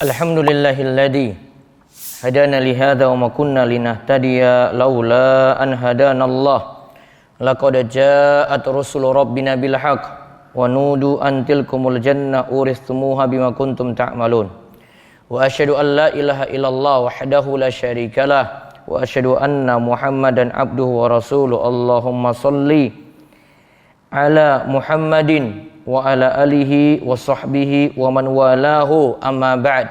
Alhamdulillahilladzi hadana li hadza wa ma kunna linahtadiya laula an hadanallah. Laqad ja'at rusulu rabbina bil haqq wa nudu an tilkumul janna uristumuha bima kuntum ta'malun. Wa asyhadu an la ilaha illallah wahdahu la syarikalah wa asyhadu anna Muhammadan abduhu wa rasuluh. Allahumma shalli ala Muhammadin wa ala alihi wa sahbihi wa man walahu, amma ba'd.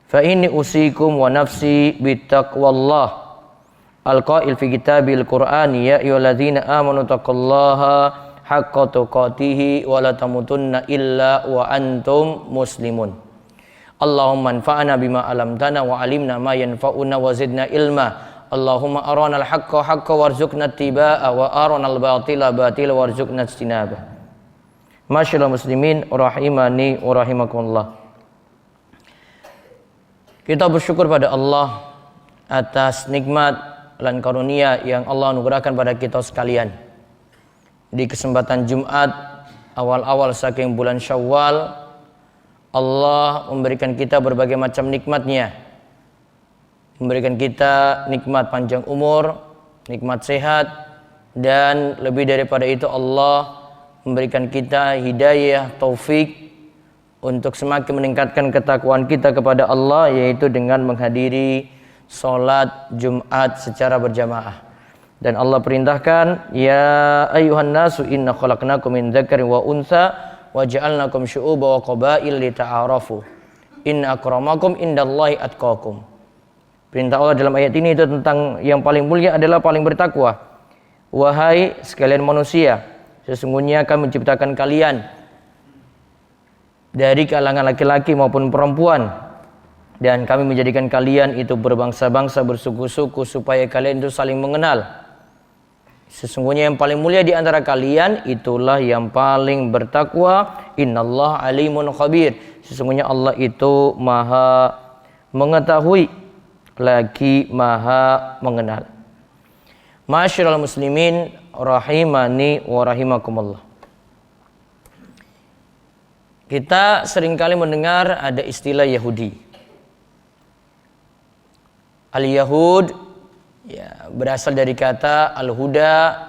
Fa inni usikum wa nafsi bittaqwallah al-qail fi kitabil qur'ani ya ayyuhalladzina amanu taqullaha haqqa tuqatih wa la tamutunna illa wa antum muslimun. Allahumma anfa'na bima 'allamtana wa 'allimna ma yanfa'una wa zidna ilma. Allahumma arana al-haqqa haqqan warzuqna ittiba'ah wa arana al-batila batila warzuqna ijtinabah. Masyaallah muslimin rahimani wa rahimakumullah. Kita bersyukur pada Allah atas nikmat dan karunia yang Allah anugerahkan pada kita sekalian. Di kesempatan Jumat awal-awal saking bulan Syawal, Allah memberikan kita berbagai macam nikmatnya. Memberikan kita nikmat panjang umur, nikmat sehat, dan lebih daripada itu Allah memberikan kita hidayah, taufik untuk semakin meningkatkan ketakwaan kita kepada Allah, yaitu dengan menghadiri salat Jumat secara berjamaah. Dan Allah perintahkan, ya ayyuhan nasu inna khalaqnakum min dzakarin wa untha wa ja'alnakum syu'uban wa qabail lita'arafu inna akramakum indallahi atqakum. Perintah Allah dalam ayat ini itu tentang yang paling mulia adalah paling bertakwa. Wahai sekalian manusia, sesungguhnya kami menciptakan kalian dari kalangan laki-laki maupun perempuan, dan kami menjadikan kalian itu berbangsa-bangsa, bersuku-suku, supaya kalian itu saling mengenal. Sesungguhnya yang paling mulia di antara kalian itulah yang paling bertakwa. Innallaha alimun khabir. Sesungguhnya Allah itu maha mengetahui lagi maha mengenal. Masyaallah muslimin rahimani wa rahimakumullah. Kita seringkali mendengar ada istilah Yahudi. Al-Yahud ya, berasal dari kata al-huda,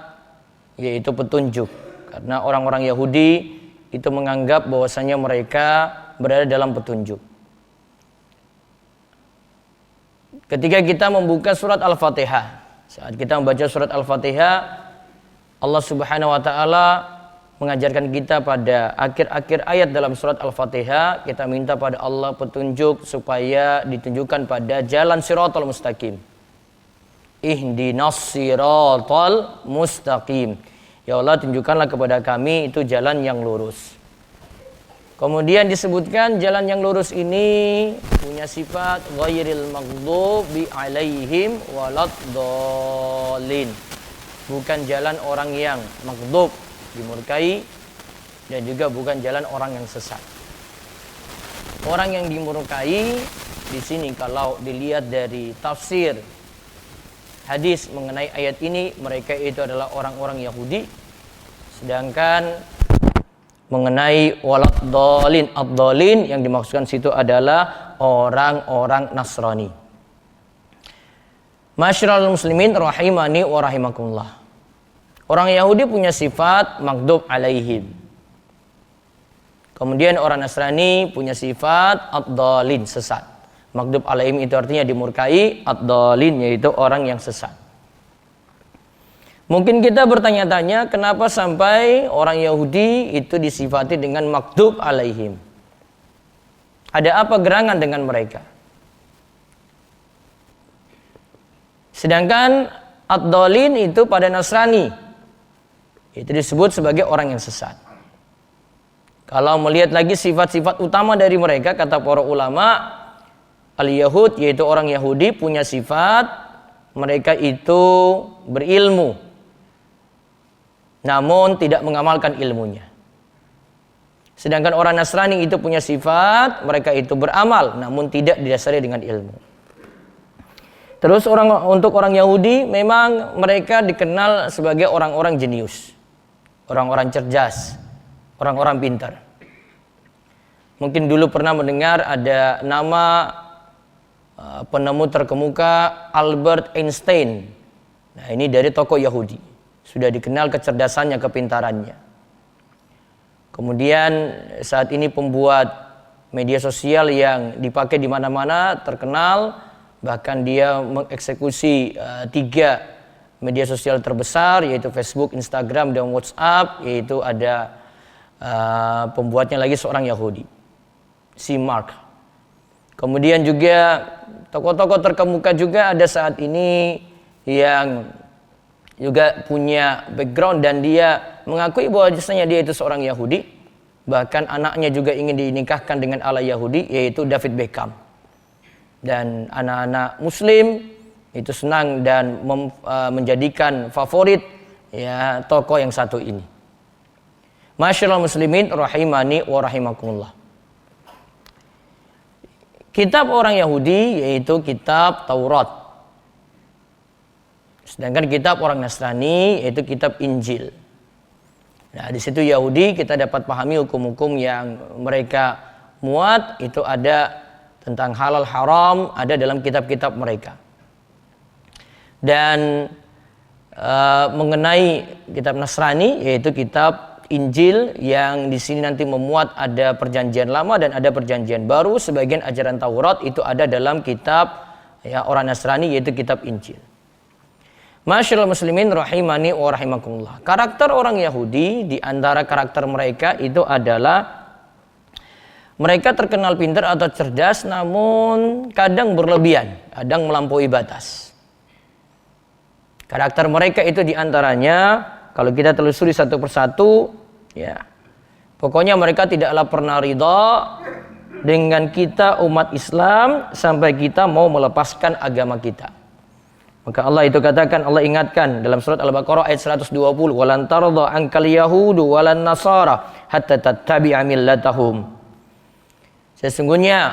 yaitu petunjuk. Karena orang-orang Yahudi itu menganggap bahwasanya mereka berada dalam petunjuk. Ketika kita membuka surat Al-Fatihah, saat kita membaca surat Al-Fatihah, Allah Subhanahu wa taala mengajarkan kita pada akhir-akhir ayat dalam surat Al-Fatihah, kita minta pada Allah petunjuk supaya ditunjukkan pada jalan siratal mustaqim. Ihdinas siratal mustaqim. Ya Allah, tunjukkanlah kepada kami itu jalan yang lurus. Kemudian disebutkan jalan yang lurus ini punya sifat ghairil maghdubi alaihim waladdallin. Bukan jalan orang yang maghdub, dimurkai, dan juga bukan jalan orang yang sesat. Orang yang dimurkai di sini kalau dilihat dari tafsir hadis mengenai ayat ini, mereka itu adalah orang-orang Yahudi. Sedangkan mengenai waladdallin, ad-dallin yang dimaksudkan situ adalah orang-orang Nasrani. Masyaallah muslimin rahimani wa rahimakumullah. Orang Yahudi punya sifat maghdub alaihim. Kemudian orang Nasrani punya sifat ad-dallin, sesat. Maghdub alaihim itu artinya dimurkai, ad-dallin yaitu orang yang sesat. Mungkin kita bertanya-tanya, kenapa sampai orang Yahudi itu disifati dengan maghdub alaihim? Ada apa gerangan dengan mereka? Sedangkan ad-dallin itu pada Nasrani itu disebut sebagai orang yang sesat. Kalau melihat lagi sifat-sifat utama dari mereka, kata para ulama, al-Yahud yaitu orang Yahudi punya sifat mereka itu berilmu, namun tidak mengamalkan ilmunya. Sedangkan orang Nasrani itu punya sifat mereka itu beramal, namun tidak didasari dengan ilmu. Terus untuk orang Yahudi memang mereka dikenal sebagai orang-orang jenius, orang-orang cerdas, orang-orang pintar. Mungkin dulu pernah mendengar ada nama penemu terkemuka Albert Einstein. Nah, ini dari tokoh Yahudi. Sudah dikenal kecerdasannya, kepintarannya. Kemudian saat ini pembuat media sosial yang dipakai di mana-mana, terkenal. Bahkan dia mengeksekusi 3 media sosial terbesar, yaitu Facebook, Instagram, dan WhatsApp. Yaitu ada pembuatnya lagi seorang Yahudi, si Mark. Kemudian juga tokoh-tokoh terkemuka juga ada saat ini yang juga punya background dan dia mengakui bahwa jasanya dia itu seorang Yahudi. Bahkan anaknya juga ingin dinikahkan dengan ala Yahudi, yaitu David Beckham. Dan anak-anak Muslim itu senang dan menjadikan favorit ya tokoh yang satu ini. Masyaallah muslimin rahimani wa rahimakumullah. Kitab orang Yahudi yaitu kitab Taurat. Sedangkan kitab orang Nasrani yaitu kitab Injil. Nah, di situ Yahudi kita dapat pahami hukum-hukum yang mereka muat, itu ada tentang halal haram, ada dalam kitab-kitab mereka. Dan mengenai kitab Nasrani yaitu kitab Injil yang di sini nanti memuat ada perjanjian lama dan ada perjanjian baru. Sebagian ajaran Taurat itu ada dalam kitab ya orang Nasrani yaitu kitab Injil. Masyaallah muslimin rahimani wa rahimakumullah. Karakter orang Yahudi di antara karakter mereka itu adalah mereka terkenal pintar atau cerdas, namun kadang berlebihan, kadang melampaui batas. Karakter mereka itu di antaranya kalau kita telusuri satu persatu, ya, pokoknya mereka tidaklah pernah ridha dengan kita umat Islam sampai kita mau melepaskan agama kita. Maka Allah itu katakan, Allah ingatkan dalam surat Al-Baqarah ayat 120, "Walan tarda ankal yahudu walan nasara hatta tattabi'a millatahum." Sesungguhnya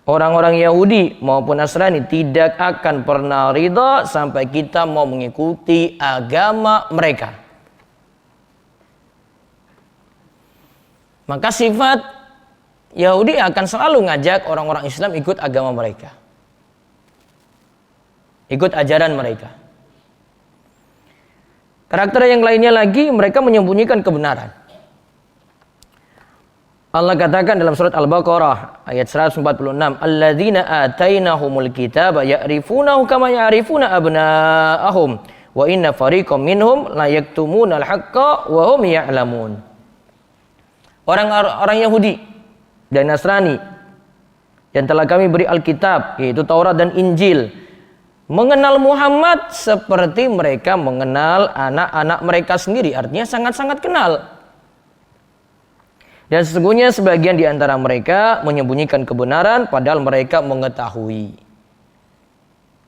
orang-orang Yahudi maupun Nasrani tidak akan pernah ridha sampai kita mau mengikuti agama mereka. Maka sifat Yahudi akan selalu ngajak orang-orang Islam ikut agama mereka, ikut ajaran mereka. Karakter yang lainnya lagi, mereka menyembunyikan kebenaran. Allah katakan dalam surat Al-Baqarah ayat 146, "Alladzina atainahumul kitaba ya'rifunahu kama ya'rifuna abna'ahum wa inna fariqam minhum la yaktumunal haqqa wa hum ya'lamun." Orang Yahudi dan Nasrani yang telah kami beri Alkitab yaitu Taurat dan Injil mengenal Muhammad seperti mereka mengenal anak-anak mereka sendiri, artinya sangat-sangat kenal. Dan sesungguhnya sebagian di antara mereka menyembunyikan kebenaran padahal mereka mengetahui.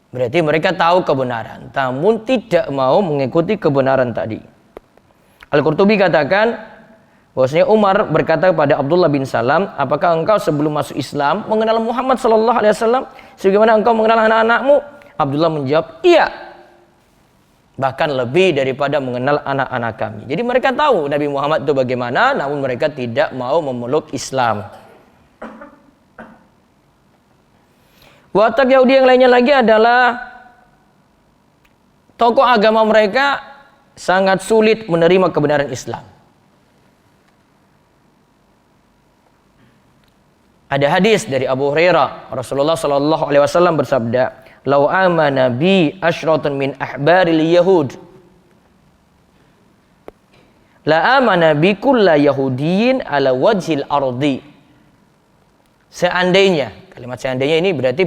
Berarti mereka tahu kebenaran namun tidak mau mengikuti kebenaran tadi. Al-Qurtubi katakan bahwasanya Umar berkata kepada Abdullah bin Salam, "Apakah engkau sebelum masuk Islam mengenal Muhammad sallallahu alaihi wasallam sebagaimana engkau mengenal anak-anakmu?" Abdullah menjawab, "Iya. Bahkan lebih daripada mengenal anak-anak kami." Jadi mereka tahu Nabi Muhammad itu bagaimana, namun mereka tidak mau memeluk Islam. Watak Yahudi yang lainnya lagi adalah tokoh agama mereka sangat sulit menerima kebenaran Islam. Ada hadis dari Abu Hurairah, Rasulullah sallallahu alaihi wasallam bersabda, "Lau amana bi asyratun min ahbaril yahud la amana bi kulla yahudiyyin ala wajhil ardi." Seandainya, kalimat seandainya ini berarti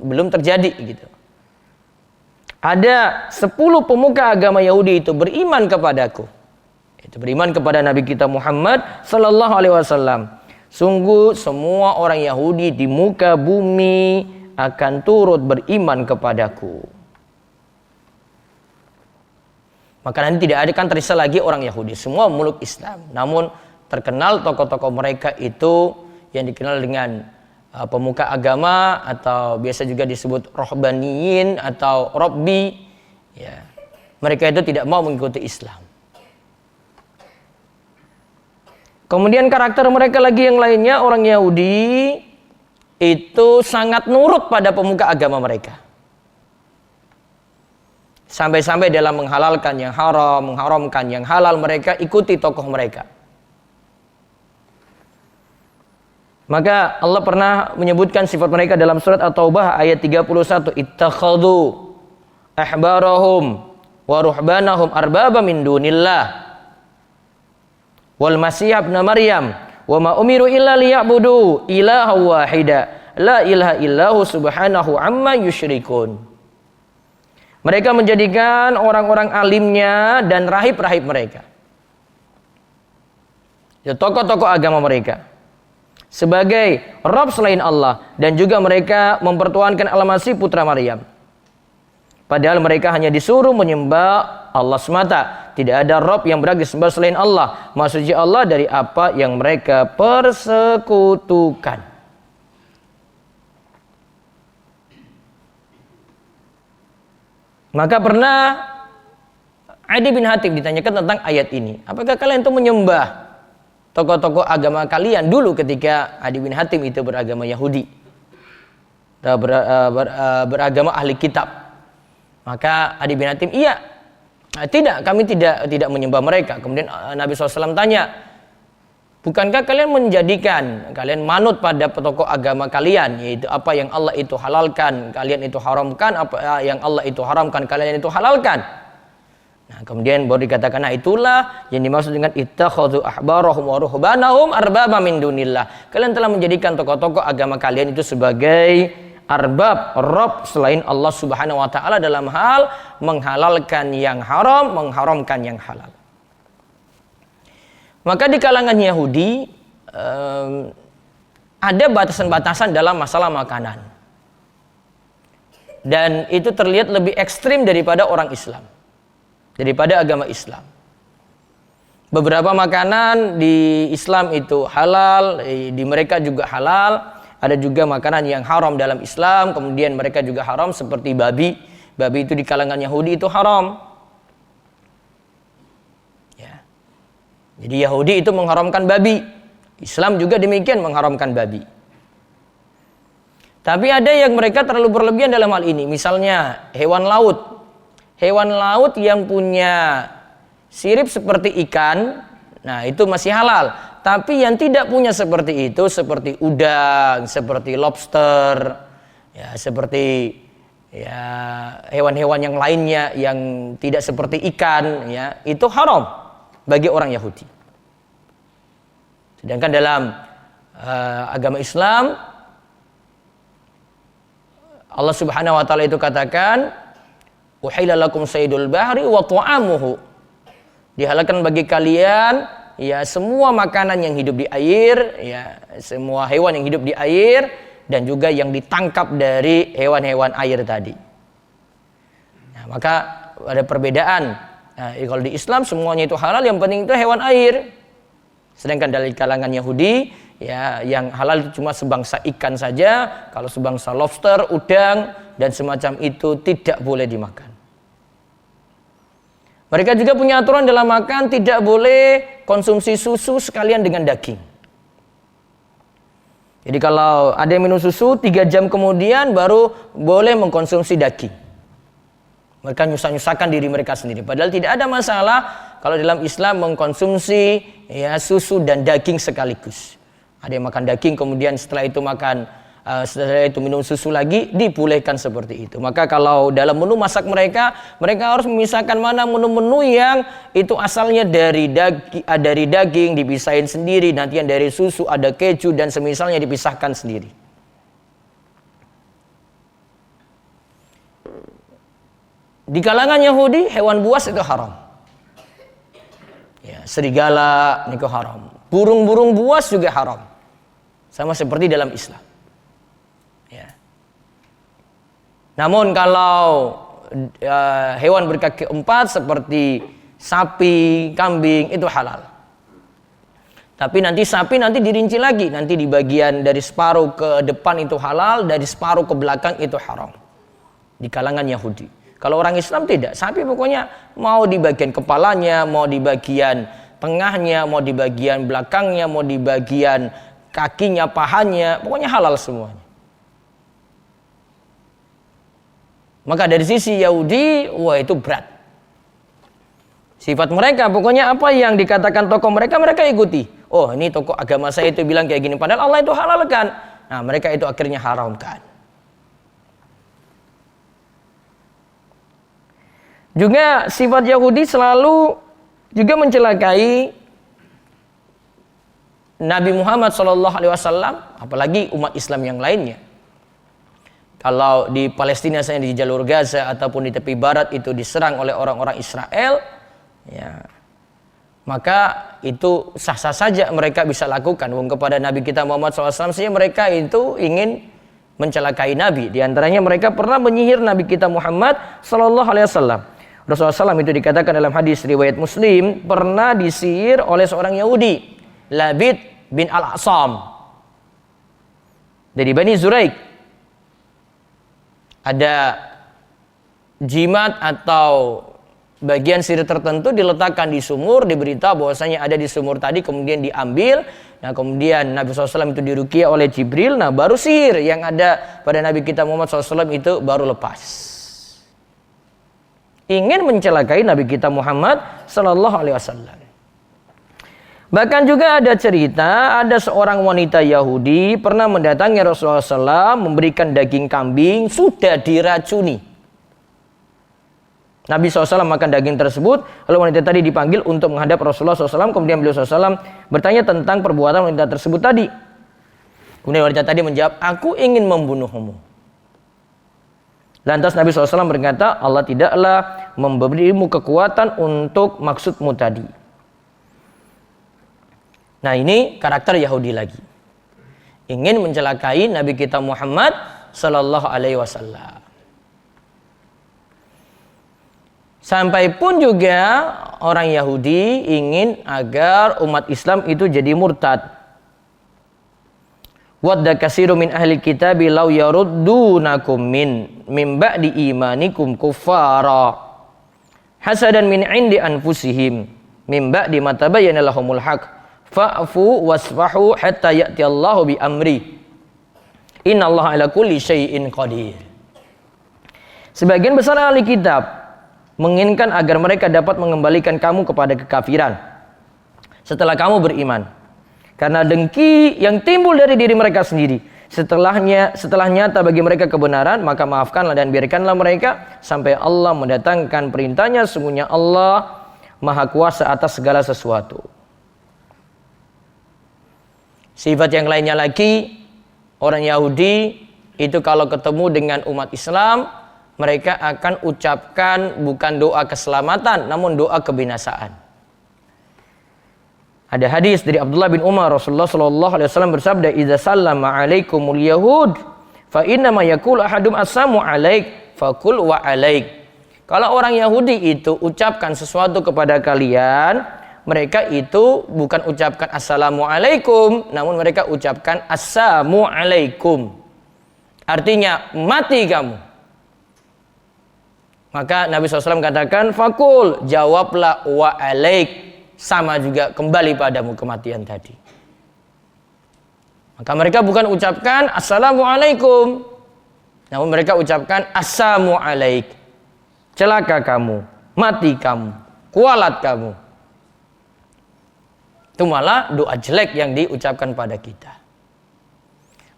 belum terjadi gitu. Ada 10 pemuka agama Yahudi itu beriman kepadaku. Itu beriman kepada Nabi kita Muhammad sallallahu alaihi wasallam. Sungguh semua orang Yahudi di muka bumi akan turut beriman kepadaku. Maka nanti tidak ada kan tersisa lagi orang Yahudi, semua memeluk Islam. Namun terkenal tokoh-tokoh mereka itu yang dikenal dengan pemuka agama atau biasa juga disebut rohbaniyin atau robbi. Ya. Mereka itu tidak mau mengikuti Islam. Kemudian karakter mereka lagi yang lainnya, orang Yahudi itu sangat nurut pada pemuka agama mereka. Sampai-sampai dalam menghalalkan yang haram, mengharamkan yang halal, mereka ikuti tokoh mereka. Maka Allah pernah menyebutkan sifat mereka dalam surat At-Taubah ayat 31. Ittakhadhu ahbarahum wa ruhbanahum arbaba min dunillah wal masih ibn Maryam wa ma umiru illa liya'budu ilaha wahida la ilaha illahu subhanahu amma yusyrikun. Mereka menjadikan orang-orang alimnya dan rahib-rahib mereka, tokoh-tokoh agama mereka, sebagai Rabb selain Allah, dan juga mereka mempertuhankan Al-Masih putra Maryam. Padahal mereka hanya disuruh menyembah Allah semata. Tidak ada Rabb yang berhak disembah selain Allah. Maksudnya Allah dari apa yang mereka persekutukan. Maka pernah Adi bin Hatim ditanyakan tentang ayat ini. Apakah kalian itu menyembah tokoh-tokoh agama kalian dulu ketika Adi bin Hatim itu beragama Yahudi, beragama ahli kitab? Maka Adi bin Hatim, iya, tidak, kami tidak menyembah mereka. Kemudian Nabi SAW tanya, bukankah kalian kalian manut pada tokoh agama kalian, yaitu apa yang Allah itu halalkan, kalian itu haramkan, apa yang Allah itu haramkan, kalian itu halalkan. Nah, kemudian baru dikatakan, nah itulah yang dimaksud dengan ittakhadhu ahbarahum wa ruhbanahum arbaba min dunillah. Kalian telah menjadikan tokoh-tokoh agama kalian itu sebagai arbab, Rabb selain Allah Subhanahu wa taala dalam hal menghalalkan yang haram, mengharamkan yang halal. Maka di kalangan Yahudi ada batasan-batasan dalam masalah makanan. Dan itu terlihat lebih ekstrim daripada orang Islam, daripada agama Islam. Beberapa makanan di Islam itu halal, di mereka juga halal. Ada juga makanan yang haram dalam Islam, kemudian mereka juga haram, seperti babi. Babi itu di kalangan Yahudi itu haram. Ya. Jadi Yahudi itu mengharamkan babi. Islam juga demikian, mengharamkan babi. Tapi ada yang mereka terlalu berlebihan dalam hal ini. Misalnya hewan laut. Hewan laut yang punya sirip seperti ikan, nah itu masih halal. Tapi yang tidak punya seperti itu, seperti udang, seperti lobster, ya seperti ya hewan-hewan yang lainnya yang tidak seperti ikan, ya itu haram bagi orang Yahudi. Sedangkan dalam agama Islam, Allah Subhanahu wa taala itu katakan, "Uhilla lakum saydul bahri wa ta'amuhu." Dihalalkan bagi kalian ya semua makanan yang hidup di air, ya semua hewan yang hidup di air, dan juga yang ditangkap dari hewan-hewan air tadi. Nah, maka ada perbedaan. Nah, kalau di Islam semuanya itu halal, yang penting itu hewan air. Sedangkan dari kalangan Yahudi, ya yang halal itu cuma sebangsa ikan saja. Kalau sebangsa lobster, udang dan semacam itu tidak boleh dimakan. Mereka juga punya aturan dalam makan, tidak boleh konsumsi susu sekalian dengan daging. Jadi kalau ada yang minum susu, 3 jam kemudian baru boleh mengkonsumsi daging. Mereka nyusah-nyusahkan diri mereka sendiri. Padahal tidak ada masalah kalau dalam Islam mengkonsumsi ya susu dan daging sekaligus. Ada yang makan daging kemudian setelah itu minum susu lagi, dibolehkan seperti itu. Maka kalau dalam menu masak mereka harus memisahkan mana menu-menu yang itu asalnya dari daging dipisahin sendiri, nanti yang dari susu ada keju dan semisalnya dipisahkan sendiri. Di kalangan Yahudi hewan buas itu haram. Ya, serigala itu haram. Burung-burung buas juga haram. Sama seperti dalam Islam. Namun kalau hewan berkaki 4 seperti sapi, kambing itu halal. Tapi nanti sapi dirinci lagi, nanti di bagian dari separuh ke depan itu halal, dari separuh ke belakang itu haram. Di kalangan Yahudi. Kalau orang Islam tidak, sapi pokoknya mau di bagian kepalanya, mau di bagian tengahnya, mau di bagian belakangnya, mau di bagian kakinya, pahanya, pokoknya halal semuanya. Maka dari sisi Yahudi, wah itu berat. Sifat mereka, pokoknya apa yang dikatakan tokoh mereka, mereka ikuti. Oh, ini tokoh agama saya itu bilang kayak gini, padahal Allah itu halalkan. Nah, mereka itu akhirnya haramkan. Juga sifat Yahudi selalu juga mencelakai Nabi Muhammad SAW, apalagi umat Islam yang lainnya. Kalau di Palestina, saya di jalur Gaza ataupun di tepi barat itu diserang oleh orang-orang Israel, ya, maka itu sah-sah saja mereka bisa lakukan. Kepada Nabi kita Muhammad SAW saja mereka itu ingin mencelakai Nabi. Di antaranya mereka pernah menyihir Nabi kita Muhammad SAW. Rasulullah SAW itu dikatakan dalam hadis riwayat Muslim pernah disihir oleh seorang Yahudi, Labid bin Al-Asam dari Bani Zuraik. Ada jimat atau bagian sihir tertentu diletakkan di sumur, diberitahu bahwasanya ada di sumur tadi, kemudian diambil. Nah, kemudian Nabi SAW itu diruqyah oleh Jibril. Nah, baru sihir yang ada pada Nabi kita Muhammad SAW itu baru lepas. Ingin mencelakai Nabi kita Muhammad SAW. Bahkan juga ada cerita, ada seorang wanita Yahudi pernah mendatangi Rasulullah SAW, memberikan daging kambing, sudah diracuni. Nabi SAW makan daging tersebut, lalu wanita tadi dipanggil untuk menghadap Rasulullah SAW, kemudian beliau SAW bertanya tentang perbuatan wanita tersebut tadi. Kemudian wanita tadi menjawab, aku ingin membunuhmu. Lantas Nabi SAW berkata, Allah tidaklah memberimu kekuatan untuk maksudmu tadi. Nah, ini karakter Yahudi lagi. Ingin mencelakai Nabi kita Muhammad sallallahu alaihi wasallam. Sampai pun juga orang Yahudi ingin agar umat Islam itu jadi murtad. Wadda katsiru min ahli kitabi law yaruddunakum min ba'di imanikum kuffara hasadan min 'indi anfusihim min ba'di ma tabayyana lahumul haqq. Fa'fu wasfahu hatta ya'ti Allahu bi amri. Innallaha ala kulli syai'in qadir. Sebagian besar ahli kitab menginginkan agar mereka dapat mengembalikan kamu kepada kekafiran setelah kamu beriman. Karena dengki yang timbul dari diri mereka sendiri. Setelah nyata bagi mereka kebenaran, maka maafkanlah dan biarkanlah mereka sampai Allah mendatangkan perintahnya. Sesungguhnya Allah Maha Kuasa atas segala sesuatu. Sifat yang lainnya lagi, orang Yahudi itu kalau ketemu dengan umat Islam, mereka akan ucapkan bukan doa keselamatan, namun doa kebinasaan. Ada hadis dari Abdullah bin Umar, Rasulullah SAW bersabda, "Idza sallama 'alaikumul yahud, fa inna ma yaqulu ahadum assalamu 'alaik, faqul wa 'alaik." Kalau orang Yahudi itu ucapkan sesuatu kepada kalian, mereka itu bukan ucapkan assalamualaikum, namun mereka ucapkan assamualaikum. Artinya mati kamu. Maka Nabi SAW katakan, fakul, jawablah wa alaik, sama juga kembali padamu kematian tadi. Maka mereka bukan ucapkan assalamualaikum, namun mereka ucapkan assamualaik. Celaka kamu, mati kamu, kualat kamu. Itu malah doa jelek yang diucapkan pada kita.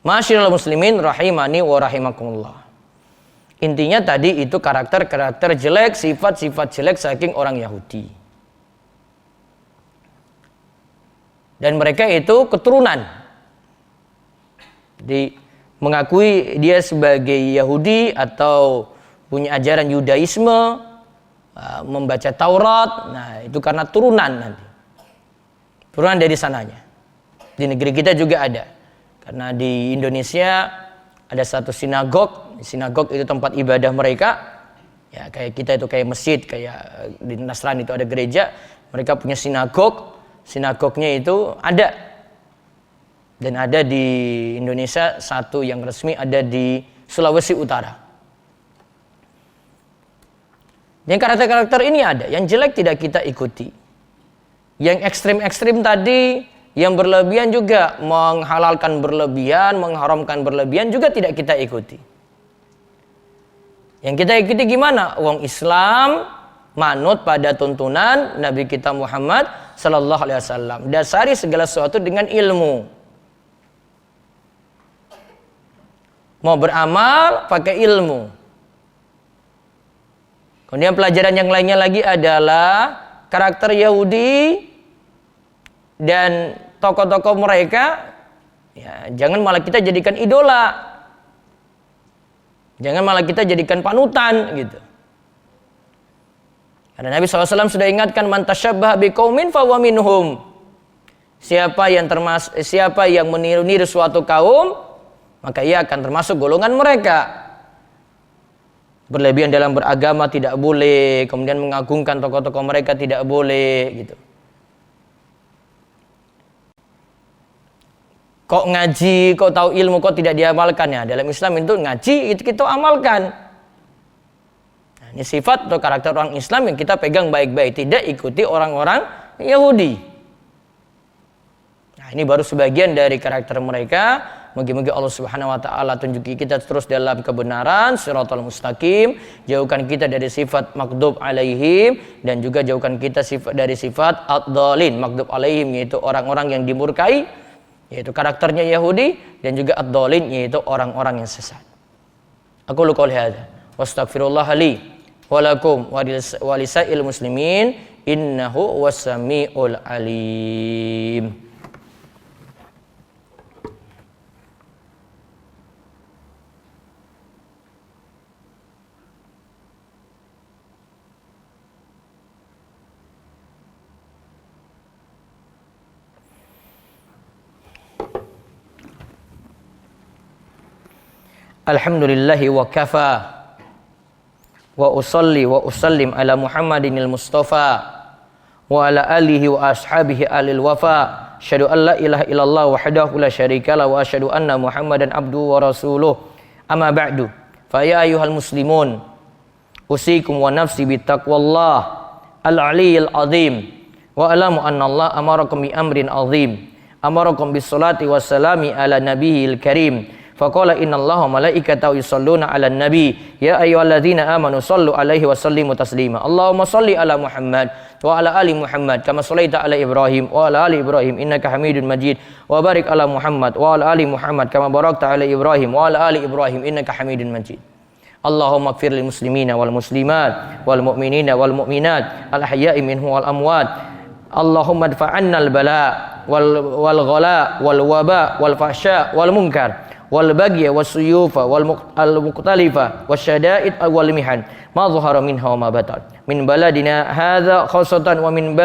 Ma'asyiral muslimin rahimani wa rahimakumullah. Intinya tadi itu karakter-karakter jelek, sifat-sifat jelek saking orang Yahudi. Dan mereka itu keturunan. Mengakui dia sebagai Yahudi atau punya ajaran Yudaisme, membaca Taurat, nah itu karena turunan nanti. Turunan dari sananya. Di negeri kita juga ada. Karena di Indonesia ada satu sinagog. Sinagog itu tempat ibadah mereka. Ya, kayak kita itu kayak masjid, kayak di Nasrani itu ada gereja. Mereka punya sinagog. Sinagognya itu ada. Dan ada di Indonesia satu yang resmi ada di Sulawesi Utara. Yang karakter-karakter ini ada. Yang jelek tidak kita ikuti. Yang ekstrim-ekstrim tadi, yang berlebihan juga menghalalkan berlebihan, mengharamkan berlebihan juga tidak kita ikuti. Yang kita ikuti gimana? Wong Islam manut pada tuntunan Nabi kita Muhammad sallallahu alaihi wasallam. Dasari segala sesuatu dengan ilmu. Mau beramal pakai ilmu. Kemudian pelajaran yang lainnya lagi adalah karakter Yahudi dan tokoh-tokoh mereka. Ya, jangan malah kita jadikan idola. Jangan malah kita jadikan panutan gitu. Karena Nabi SAW sudah ingatkan, man tasyabbaha biqaumin fahuwa minhum. Siapa yang meniru-niru suatu kaum, maka ia akan termasuk golongan mereka. Berlebihan dalam beragama tidak boleh, kemudian mengagungkan tokoh-tokoh mereka tidak boleh gitu. Kok ngaji, kok tahu ilmu, kok tidak diamalkan ya? Dalam Islam itu ngaji, itu kita amalkan. Nah, ini sifat atau karakter orang Islam yang kita pegang baik-baik, tidak ikuti orang-orang Yahudi. Nah, ini baru sebagian dari karakter mereka. Moga-moga Allah Subhanahu wa taala tunjuki kita terus dalam kebenaran, shiratal mustaqim, jauhkan kita dari sifat maghdub alaihim dan juga jauhkan kita dari sifat ad-dhalin. Maghdub alaihim yaitu orang-orang yang dimurkai, yaitu karakternya Yahudi, dan juga ad-dhalin yaitu orang-orang yang sesat. Aku qouli hadza wastaghfirullah li wa lakum wa lisa'il muslimin innahu was-sami'ul alim. Alhamdulillahi wa kafa wa usalli wa usallim ala Muhammadinil Mustafa wa ala alihi wa ashabihi alil wafa. Asyhadu an la ilaha illallah wahdahu la syarikalah wa asyhadu anna Muhammadan abduhu wa rasuluh. Amma ba'du. Fa ya ayyuhal muslimun, usikum wa nafsi bittaqwallah al-'aliyyil 'azim wa alamu anna Allah amarakum bi amrin 'azim. Amarakum bis salati wassalami ala nabiyil karim. Faqala innallaha wa malaikatahu yusholluna 'alan nabi ya ayyuhalladzina amanu shallu 'alaihi wa sallimu taslima. Allahumma shalli ala Muhammad wa ala ali Muhammad kama shallaita ala Ibrahim wa ala ali Ibrahim innaka Hamidun Majid wa barik ala Muhammad wa ala ali Muhammad kama barakta ala Ibrahim wa ala ali Ibrahim innaka Hamidun Majid. Allahumma ighfir lil muslimina wal muslimat wal mu'minina wal mu'minat al ahya'i minhum wal amwat. Allahumma adfa'anna al bala wal ghala wal waba wal fahsya wal munkar wal bagya wasuyufa wal muqtalifa wasyada'id wal mihan ma dhahara minha wa ma batan min baladina hadza khassatan wa min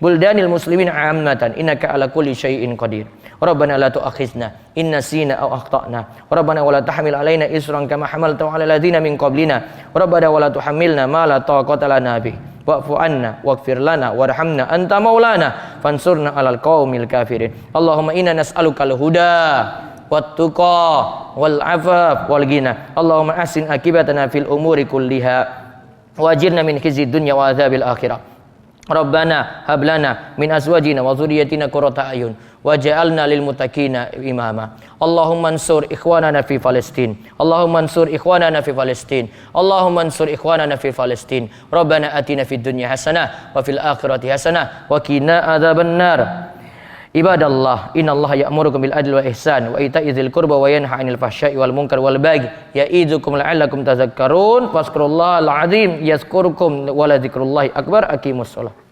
buldanil muslimin 'ammatan innaka ala kulli syai'in qadir. Rabbana la tu'akhizna in nasina aw akhtana. Rabbana wa la tahmil alaina isran kama hamaltahu 'ala alladziina min qablina. Rabbana wa la tuhammilna ma la taqata lana bih. Wa'fu anna waghfir lana warhamna anta maulana fansurna 'alal qaumil kafirin. Allahumma inna nas'alukal huda wat tuqa wal 'afaf wal ghina. Allahumma ahsin akibatana fil umuri kulliha wajirna min khizyid dunya wa adzabil akhirah. Rabbana hab lana min azwajina wa dhurriyyatina qurrata a'yun waj'alna lil muttaqina imama. Allahumma ansur ikhwanana fi Palestin. Allahumma ansur ikhwanana fi Palestin. Allahumma ansur ikhwanana fi Palestin. Rabbana atina fid dunya hasanah wa fil akhirati hasanah wa qina adzabannar. Ibadallah, innallaha ya'murukum bil adli wa ihsan wa ita'i dzil qurba wa yanha 'anil fahsya'i wal munkar wal baghi ya'idzukum la'allakum tadhakkarun. Fazkurullahal 'azim yazkurkum wa la dzikrullahi akbar. Aqimussalah.